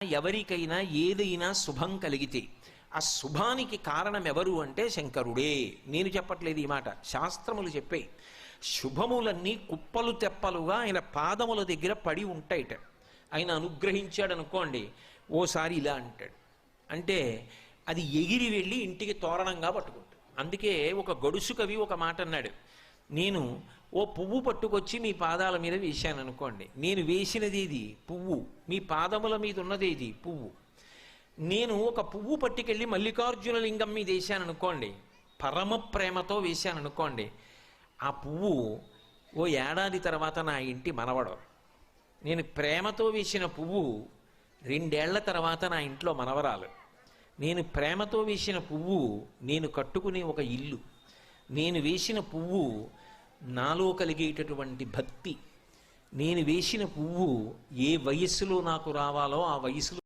ఎవరికైనా ఏదైనా శుభం కలిగితే ఆ శుభానికి కారణం ఎవరు అంటే శంకరుడే. నేను చెప్పట్లేదు ఈ మాట, శాస్త్రములు చెప్పే. శుభములన్నీ కుప్పలు తెప్పలుగా ఆయన పాదముల దగ్గర పడి ఉంటాయిట. ఆయన అనుగ్రహించాడు అనుకోండి, ఓసారి ఇలా అంటాడు అంటే అది ఎగిరి వెళ్ళి ఇంటికి తోరణంగా పట్టుకుంటాడు. అందుకే ఒక గడుసు కవి ఒక మాట అన్నాడు, నేను ఓ పువ్వు పట్టుకొచ్చి మీ పాదాల మీద వేశాను అనుకోండి, నేను వేసినది ఇది పువ్వు, మీ పాదముల మీద ఉన్నది ఇది పువ్వు. నేను ఒక పువ్వు పట్టుకెళ్ళి మల్లికార్జున లింగం మీద వేశాను అనుకోండి, పరమ ప్రేమతో వేశాను అనుకోండి, ఆ పువ్వు ఓ ఏడాది తర్వాత నా ఇంటి మనవడు. నేను ప్రేమతో వేసిన పువ్వు 2 ఏళ్ల తర్వాత నా ఇంట్లో మనవరాలు. నేను ప్రేమతో వేసిన పువ్వు నేను కట్టుకునే ఒక ఇల్లు. నేను వేసిన పువ్వు నాలో కలిగేటటువంటి భక్తి. నేను వేసిన పువ్వు ఏ వయస్సులో నాకు రావాలో ఆ వయసులో